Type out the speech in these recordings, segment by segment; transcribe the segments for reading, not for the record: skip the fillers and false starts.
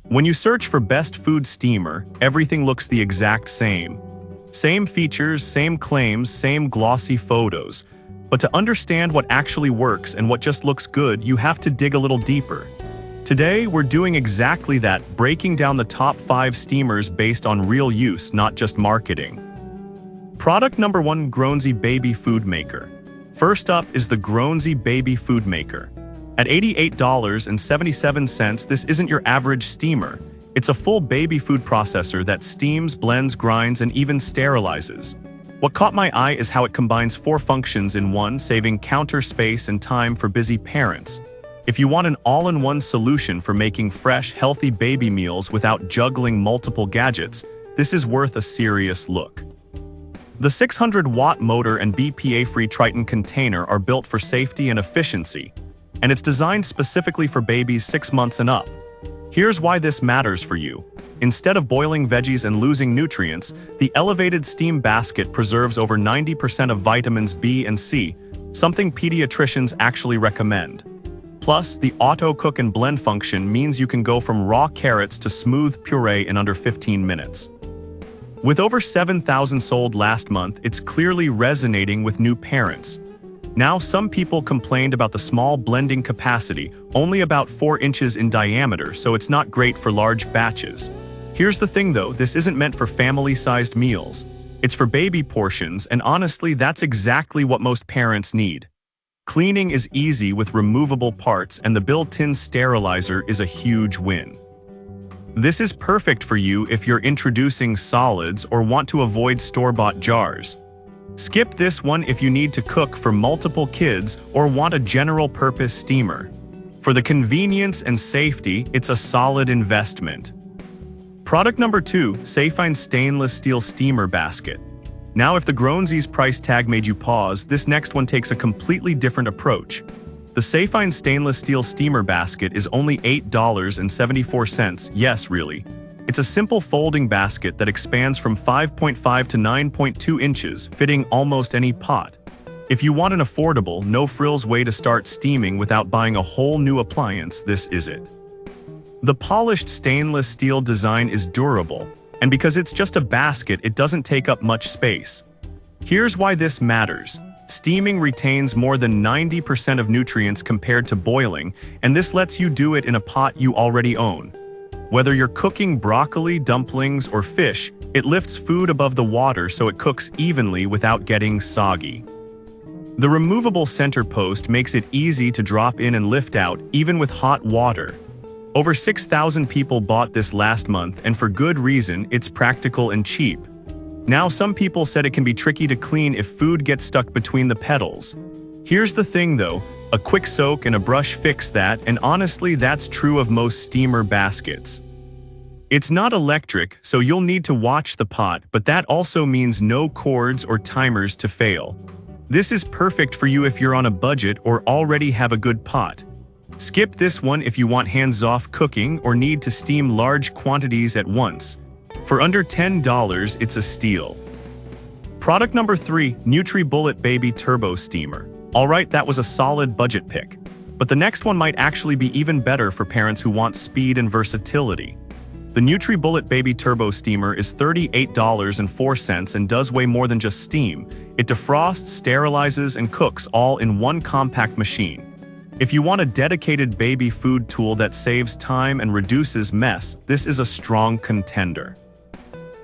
When you search for best food steamer, everything looks the exact same. Same features, same claims, same glossy photos. But to understand what actually works and what just looks good, you have to dig a little deeper. Today, we're doing exactly that, breaking down the top 5 steamers based on real use, not just marketing. Product number 1, Groensey Baby Food Maker. First up is the Groensey Baby Food Maker. At $88.77, this isn't your average steamer. It's a full baby food processor that steams, blends, grinds, and even sterilizes. What caught my eye is how it combines 4 functions in one, saving counter space and time for busy parents. If you want an all-in-one solution for making fresh, healthy baby meals without juggling multiple gadgets, this is worth a serious look. The 600-watt motor and BPA-free Triton container are built for safety and efficiency, and it's designed specifically for babies 6 months and up. Here's why this matters for you. Instead of boiling veggies and losing nutrients, the elevated steam basket preserves over 90% of vitamins B and C, something pediatricians actually recommend. Plus, the auto cook and blend function means you can go from raw carrots to smooth puree in under 15 minutes. With over 7,000 sold last month, it's clearly resonating with new parents. Now, some people complained about the small blending capacity, only about 4 inches in diameter, so it's not great for large batches. Here's the thing though, this isn't meant for family-sized meals. It's for baby portions, and honestly, that's exactly what most parents need. Cleaning is easy with removable parts, and the built-in sterilizer is a huge win. This is perfect for you if you're introducing solids or want to avoid store-bought jars. Skip this one if you need to cook for multiple kids or want a general-purpose steamer. For the convenience and safety, it's a solid investment. Product number 2, Safine Stainless Steel Steamer Basket. Now, if the Groensey's price tag made you pause, this next one takes a completely different approach. The Safine Stainless Steel Steamer Basket is only $8.74. Yes, really. It's a simple folding basket that expands from 5.5 to 9.2 inches, fitting almost any pot. If you want an affordable, no-frills way to start steaming without buying a whole new appliance, this is it. The polished stainless steel design is durable, and because it's just a basket, it doesn't take up much space. Here's why this matters. Steaming retains more than 90% of nutrients compared to boiling, and this lets you do it in a pot you already own. Whether you're cooking broccoli, dumplings, or fish, it lifts food above the water so it cooks evenly without getting soggy. The removable center post makes it easy to drop in and lift out, even with hot water. Over 6,000 people bought this last month, and for good reason, it's practical and cheap. Now, some people said it can be tricky to clean if food gets stuck between the petals. Here's the thing though, a quick soak and a brush fix that, and honestly, that's true of most steamer baskets. It's not electric, so you'll need to watch the pot, but that also means no cords or timers to fail. This is perfect for you if you're on a budget or already have a good pot. Skip this one if you want hands-off cooking or need to steam large quantities at once. For under $10, it's a steal. Product number 3, NutriBullet Baby Turbo Steamer. Alright, that was a solid budget pick. But the next one might actually be even better for parents who want speed and versatility. The NutriBullet Baby Turbo Steamer is $38.04 and does way more than just steam. It defrosts, sterilizes, and cooks all in one compact machine. If you want a dedicated baby food tool that saves time and reduces mess, this is a strong contender.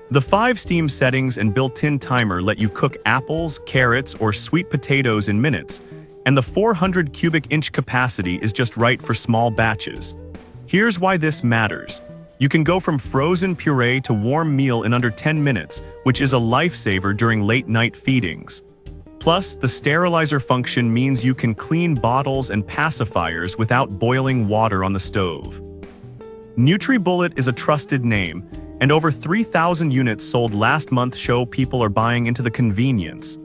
The 5 steam settings and built-in timer let you cook apples, carrots, or sweet potatoes in minutes, and the 400 cubic inch capacity is just right for small batches. Here's why this matters. You can go from frozen puree to warm meal in under 10 minutes, which is a lifesaver during late-night feedings. Plus, the sterilizer function means you can clean bottles and pacifiers without boiling water on the stove. NutriBullet is a trusted name, and over 3,000 units sold last month show people are buying into the convenience.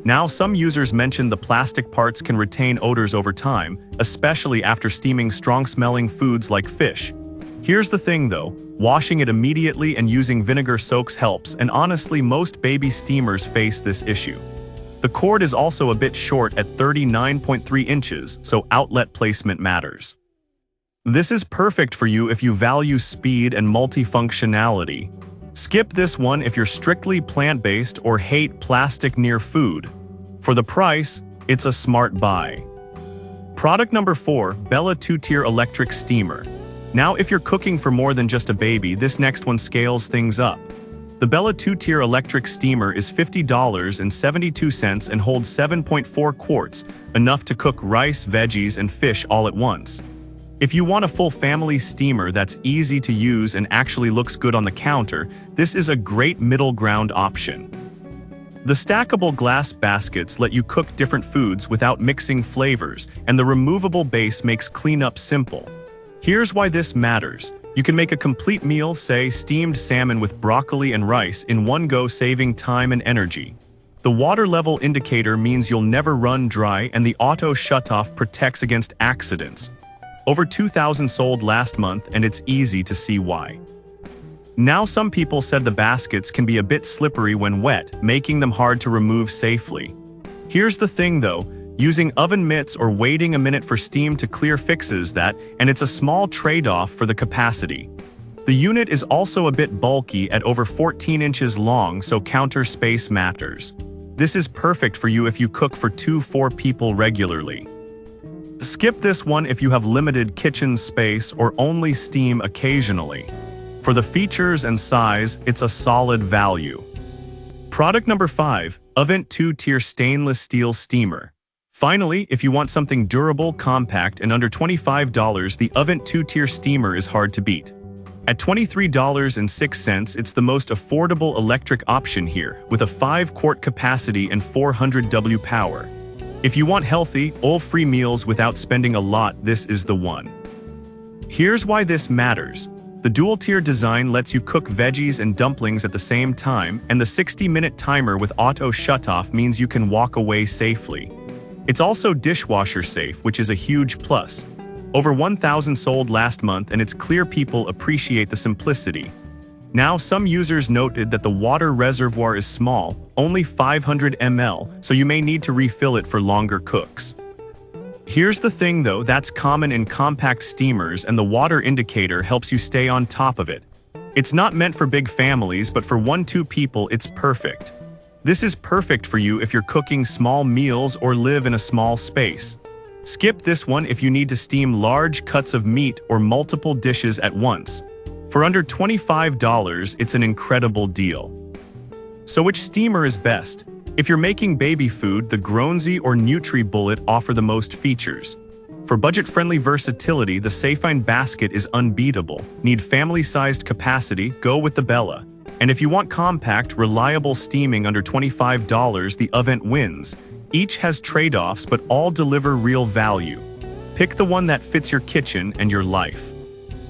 Now, some users mention the plastic parts can retain odors over time, especially after steaming strong-smelling foods like fish. Here's the thing though, washing it immediately and using vinegar soaks helps, and honestly, most baby steamers face this issue. The cord is also a bit short at 39.3 inches, so outlet placement matters. This is perfect for you if you value speed and multifunctionality. Skip this one if you're strictly plant-based or hate plastic near food. For the price, it's a smart buy. Product number 4, Bella 2-tier electric steamer. Now if you're cooking for more than just a baby, this next one scales things up. The Bella 2-tier electric steamer is $50.72 and holds 7.4 quarts, enough to cook rice, veggies, and fish all at once. If you want a full family steamer that's easy to use and actually looks good on the counter, this is a great middle ground option. The stackable glass baskets let you cook different foods without mixing flavors, and the removable base makes cleanup simple. Here's why this matters. You can make a complete meal, say steamed salmon with broccoli and rice, in one go, saving time and energy. The water level indicator means you'll never run dry, and the auto shutoff protects against accidents. Over 2,000 sold last month, and it's easy to see why. Now, some people said the baskets can be a bit slippery when wet, making them hard to remove safely. Here's the thing though, using oven mitts or waiting a minute for steam to clear fixes that, and it's a small trade-off for the capacity. The unit is also a bit bulky at over 14 inches long, so counter space matters. This is perfect for you if you cook for 2-4 people regularly. Skip this one if you have limited kitchen space or only steam occasionally. For the features and size, it's a solid value. Product number 5, Avent 2-tier stainless steel steamer. Finally, if you want something durable, compact, and under $25, the Avent 2-tier steamer is hard to beat. At $23.06, it's the most affordable electric option here, with a 5-quart capacity and 400 W power. If you want healthy, oil-free meals without spending a lot, this is the one. Here's why this matters. The dual-tier design lets you cook veggies and dumplings at the same time, and the 60-minute timer with auto shutoff means you can walk away safely. It's also dishwasher safe, which is a huge plus. Over 1,000 sold last month, and it's clear people appreciate the simplicity. Now, some users noted that the water reservoir is small, only 500 ml, so you may need to refill it for longer cooks. Here's the thing though, that's common in compact steamers, and the water indicator helps you stay on top of it. It's not meant for big families, but for 1-2 people, it's perfect. This is perfect for you if you're cooking small meals or live in a small space. Skip this one if you need to steam large cuts of meat or multiple dishes at once. For under $25, it's an incredible deal. So which steamer is best? If you're making baby food, the Groenzy or NutriBullet offer the most features. For budget-friendly versatility, the Safine basket is unbeatable. Need family-sized capacity? Go with the Bella. And if you want compact, reliable steaming under $25, the Avent wins. Each has trade-offs, but all deliver real value. Pick the one that fits your kitchen and your life.